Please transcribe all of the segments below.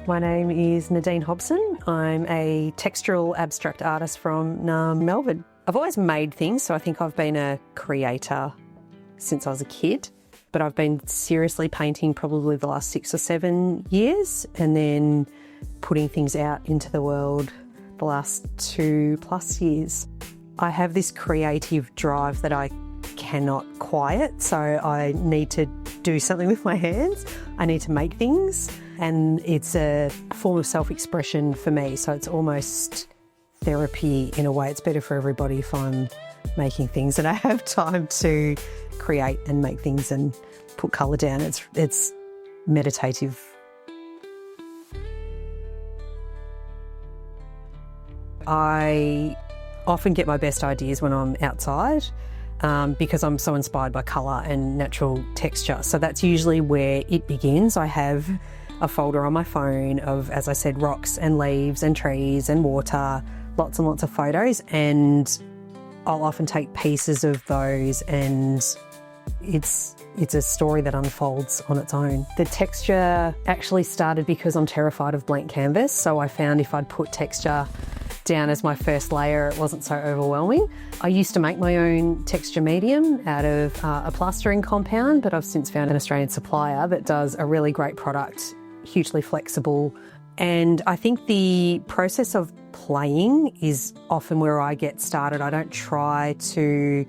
My name is Nadine Hobson. I'm a textural abstract artist from Melbourne. I've always made things, so I think I've been a creator since I was a kid, but I've been seriously painting probably the last 6 or 7 years, and then putting things out into the world the last 2+ years. I have this creative drive that I cannot quiet, so I need to do something with my hands. I need to make things, and it's a form of self-expression for me, so it's almost therapy in a way. It's better for everybody if I'm making things and I have time to create and make things and put colour down. It's meditative. I often get my best ideas when I'm outside because I'm so inspired by colour and natural texture. So that's usually where it begins. I have a folder on my phone of, as I said, rocks and leaves and trees and water, lots and lots of photos, and I'll often take pieces of those, and it's a story that unfolds on its own. The texture actually started because I'm terrified of blank canvas, so I found if I'd put texture down as my first layer, it wasn't so overwhelming. I used to make my own texture medium out of a plastering compound, but I've since found an Australian supplier that does a really great product, hugely flexible. And I think the process of playing is often where I get started. I don't try to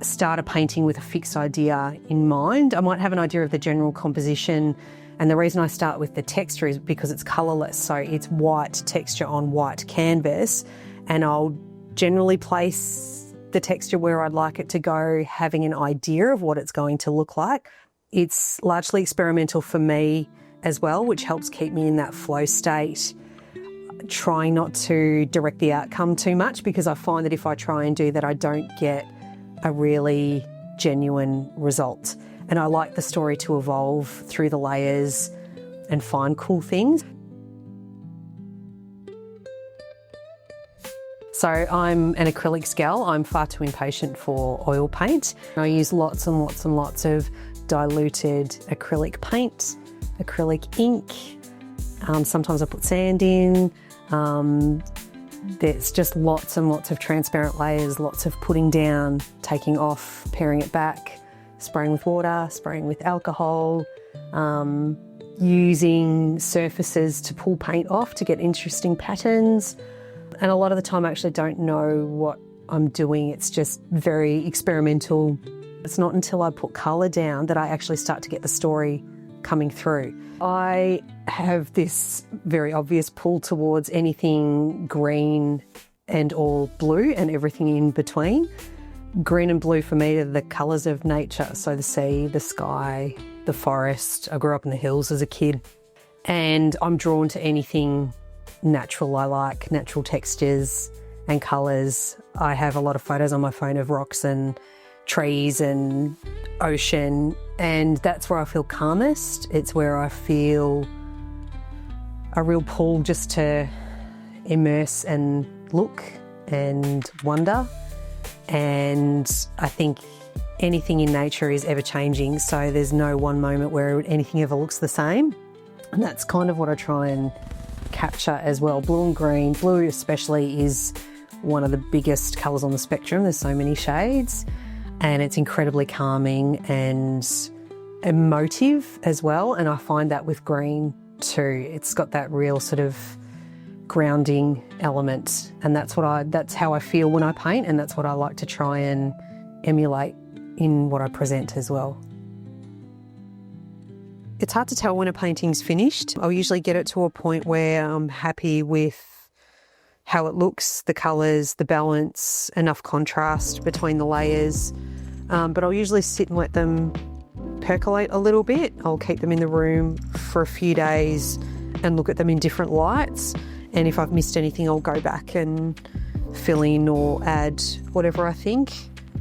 start a painting with a fixed idea in mind. I might have an idea of the general composition, and the reason I start with the texture is because it's colourless, so it's white texture on white canvas, and I'll generally place the texture where I'd like it to go, having an idea of what it's going to look like. It's largely experimental for me as well, which helps keep me in that flow state, trying not to direct the outcome too much, because I find that if I try and do that, I don't get a really genuine result. And I like the story to evolve through the layers and find cool things. So I'm an acrylics gal. I'm far too impatient for oil paint. I use lots and lots and lots of diluted acrylic paint, acrylic ink. Sometimes I put sand in. There's just lots and lots of transparent layers, lots of putting down, taking off, paring it back, spraying with water, spraying with alcohol, using surfaces to pull paint off to get interesting patterns. And a lot of the time I actually don't know what I'm doing. It's just very experimental. It's not until I put colour down that I actually start to get the story coming through. I have this very obvious pull towards anything green and or blue and everything in between. Green and blue for me are the colours of nature, so the sea, the sky, the forest. I grew up in the hills as a kid, and I'm drawn to anything natural. I like natural textures and colours. I have a lot of photos on my phone of rocks and trees and ocean, and that's where I feel calmest. It's where I feel a real pull just to immerse and look and wonder. And I think anything in nature is ever changing, so there's no one moment where anything ever looks the same. And that's kind of what I try and capture as well. Blue and green, blue especially, is one of the biggest colours on the spectrum. There's so many shades, and it's incredibly calming and emotive as well. And I find that with green too. It's got that real sort of grounding element, and that's how I feel when I paint, and that's what I like to try and emulate in what I present as well. It's hard to tell when a painting's finished. I'll usually get it to a point where I'm happy with how it looks, the colours, the balance, enough contrast between the layers, but I'll usually sit and let them percolate a little bit. I'll keep them in the room for a few days and look at them in different lights. And if I've missed anything, I'll go back and fill in or add whatever I think.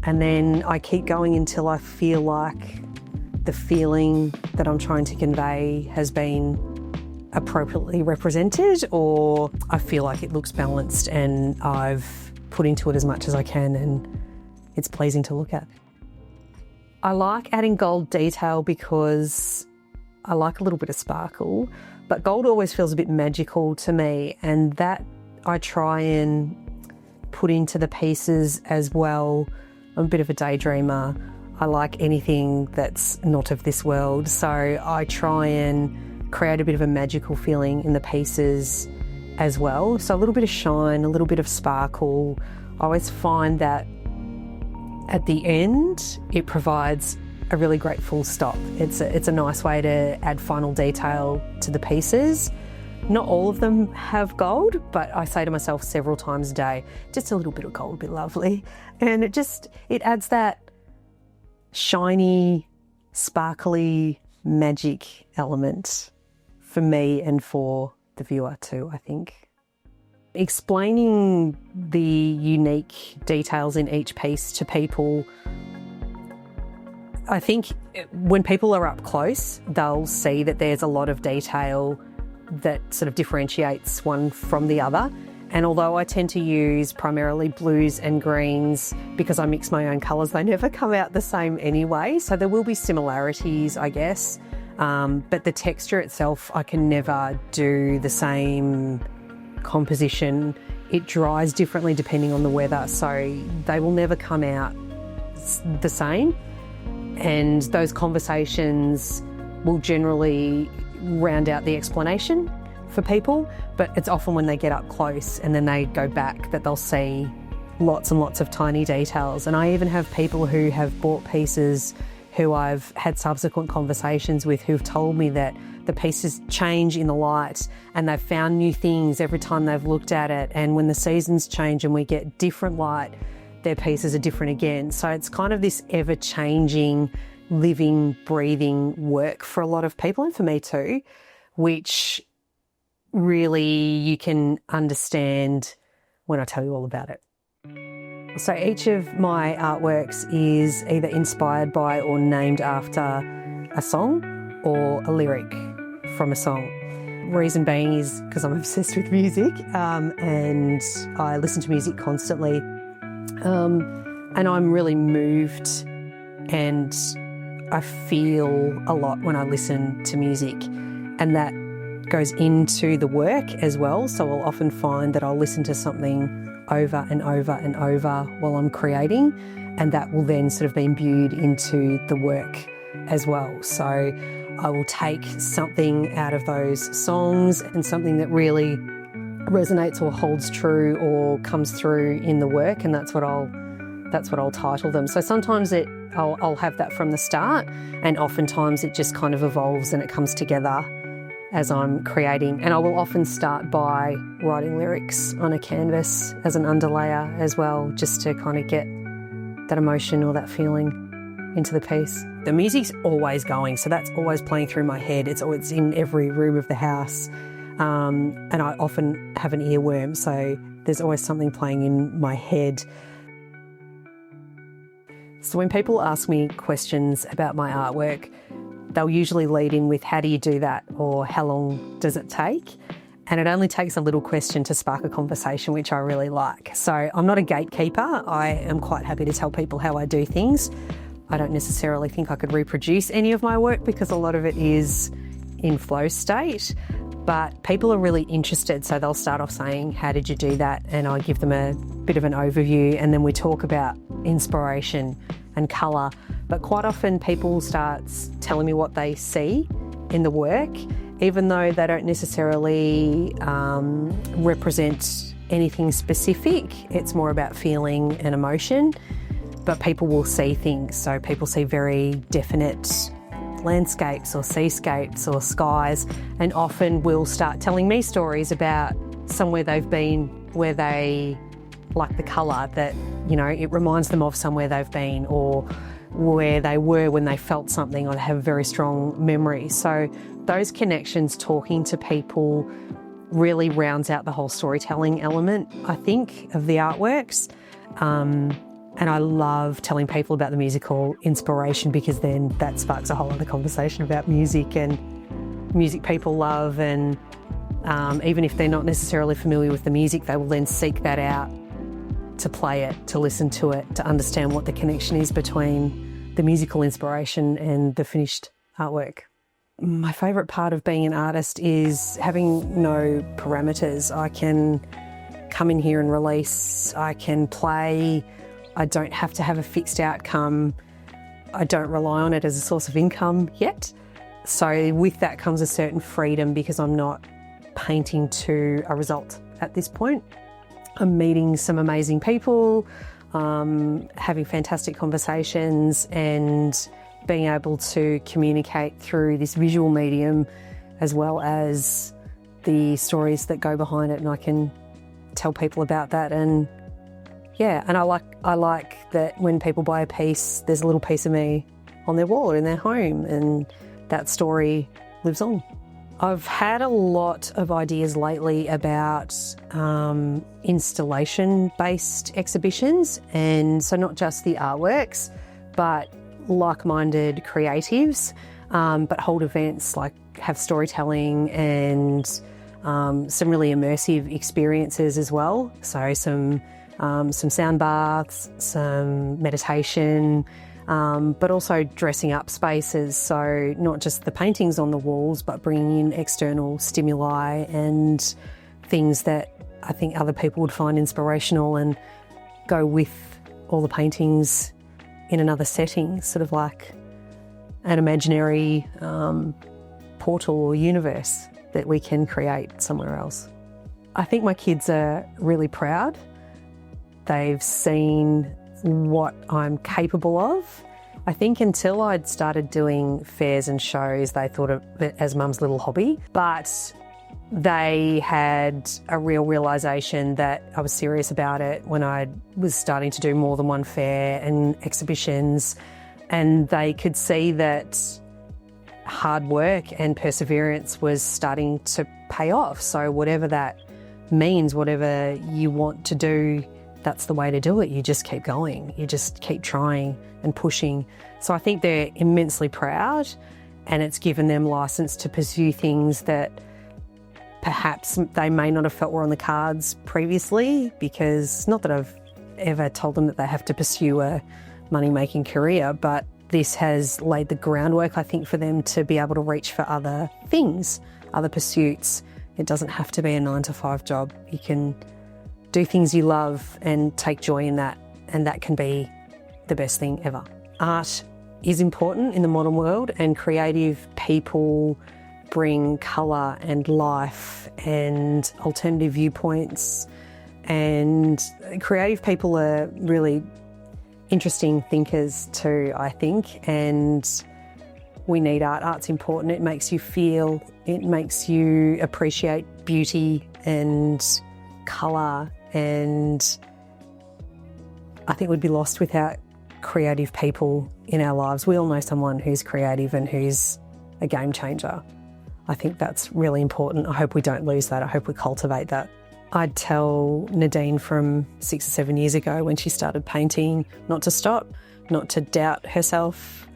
And then I keep going until I feel like the feeling that I'm trying to convey has been appropriately represented, or I feel like it looks balanced and I've put into it as much as I can and it's pleasing to look at. I like adding gold detail because I like a little bit of sparkle, but gold always feels a bit magical to me, and that I try and put into the pieces as well. I'm a bit of a daydreamer. I like anything that's not of this world, so I try and create a bit of a magical feeling in the pieces as well. So a little bit of shine, a little bit of sparkle. I always find that at the end, it provides a really great full stop. It's a nice way to add final detail to the pieces. Not all of them have gold, but I say to myself several times a day, just a little bit of gold would be lovely. And it adds that shiny, sparkly magic element for me and for the viewer too, I think. Explaining the unique details in each piece to people, I think when people are up close, they'll see that there's a lot of detail that sort of differentiates one from the other. And although I tend to use primarily blues and greens because I mix my own colours, they never come out the same anyway. So there will be similarities, I guess. But the texture itself, I can never do the same composition. It dries differently depending on the weather, so they will never come out the same. And those conversations will generally round out the explanation for people, but it's often when they get up close and then they go back that they'll see lots and lots of tiny details. And I even have people who have bought pieces who I've had subsequent conversations with who've told me that the pieces change in the light and they've found new things every time they've looked at it. And when the seasons change and we get different light, their pieces are different again. So it's kind of this ever-changing, living, breathing work for a lot of people, and for me too, which really you can understand when I tell you all about it. So each of my artworks is either inspired by or named after a song or a lyric from a song. Reason being is because I'm obsessed with music and I listen to music constantly. And I'm really moved and I feel a lot when I listen to music, and that goes into the work as well. So I'll often find that I'll listen to something over and over and over while I'm creating, and that will then sort of be imbued into the work as well. So I will take something out of those songs and something that really resonates or holds true or comes through in the work, and that's what I'll title them. So sometimes I'll have that from the start, and oftentimes it just kind of evolves and it comes together as I'm creating. And I will often start by writing lyrics on a canvas as an underlayer as well, just to kind of get that emotion or that feeling into the piece. The music's always going, so that's always playing through my head. It's in every room of the house. And I often have an earworm, so there's always something playing in my head. So when people ask me questions about my artwork, they'll usually lead in with, how do you do that? Or how long does it take? And it only takes a little question to spark a conversation, which I really like. So I'm not a gatekeeper. I am quite happy to tell people how I do things. I don't necessarily think I could reproduce any of my work because a lot of it is in flow state, but people are really interested. So they'll start off saying, how did you do that? And I give them a bit of an overview, and then we talk about inspiration and colour. But quite often people start telling me what they see in the work, even though they don't necessarily represent anything specific. It's more about feeling and emotion, but people will see things. So people see very definite landscapes or seascapes or skies, and often will start telling me stories about somewhere they've been where they like the colour, that, you know, it reminds them of somewhere they've been, or where they were when they felt something, or they have a very strong memory. So those connections, talking to people, really rounds out the whole storytelling element, I think, of the artworks. And I love telling people about the musical inspiration, because then that sparks a whole other conversation about music and music people love. And even if they're not necessarily familiar with the music, they will then seek that out to play it, to listen to it, to understand what the connection is between the musical inspiration and the finished artwork. My favourite part of being an artist is having no parameters. I can come in here and release, I can play, I don't have to have a fixed outcome, I don't rely on it as a source of income yet. So with that comes a certain freedom because I'm not painting to a result at this point. I'm meeting some amazing people, having fantastic conversations and being able to communicate through this visual medium as well as the stories that go behind it, and I can tell people about that. And yeah, and I like that when people buy a piece, there's a little piece of me on their wall or in their home, and that story lives on. I've had a lot of ideas lately about installation-based exhibitions, and so not just the artworks, but like-minded creatives, but hold events like have storytelling and some really immersive experiences as well. So some sound baths, some meditation, but also dressing up spaces. So not just the paintings on the walls, but bringing in external stimuli and things that I think other people would find inspirational and go with all the paintings in another setting, sort of like an imaginary portal or universe that we can create somewhere else. I think my kids are really proud. They've seen what I'm capable of. I think until I'd started doing fairs and shows, they thought of it as mum's little hobby, but they had a real realisation that I was serious about it when I was starting to do more than one fair and exhibitions, and they could see that hard work and perseverance was starting to pay off. So whatever that means, whatever you want to do, that's the way to do it. You just keep going. You just keep trying and pushing. So I think they're immensely proud, and it's given them licence to pursue things that perhaps they may not have felt were on the cards previously, because not that I've ever told them that they have to pursue a money-making career, but this has laid the groundwork, I think, for them to be able to reach for other things, other pursuits. It doesn't have to be a 9-to-5 job. You can do things you love and take joy in that, and that can be the best thing ever. Art is important in the modern world, and creative people bring colour and life and alternative viewpoints, and creative people are really interesting thinkers too, I think, and we need art. Art's important. It makes you feel, it makes you appreciate beauty and colour, and I think we'd be lost without creative people in our lives. We all know someone who's creative and who's a game changer. I think that's really important. I hope we don't lose that. I hope we cultivate that. I'd tell Nadine from 6 or 7 years ago when she started painting not to stop, not to doubt herself,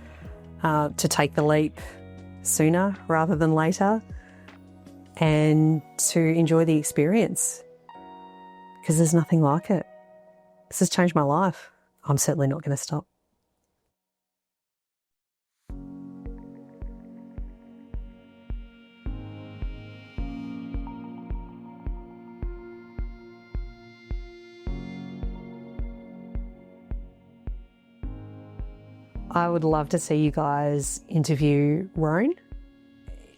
to take the leap sooner rather than later, and to enjoy the experience, because there's nothing like it. This has changed my life. I'm certainly not going to stop. I would love to see you guys interview Roan.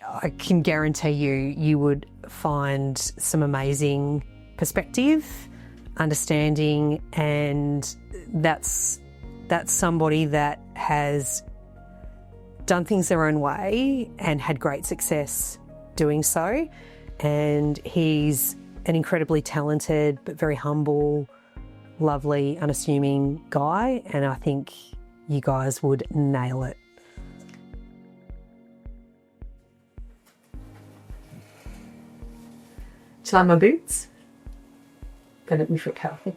I can guarantee you would find some amazing perspective, understanding, and that's somebody that has done things their own way and had great success doing so. And he's an incredibly talented but very humble, lovely, unassuming guy, and I think you guys would nail it. Do you like my boots? They let me fit healthy.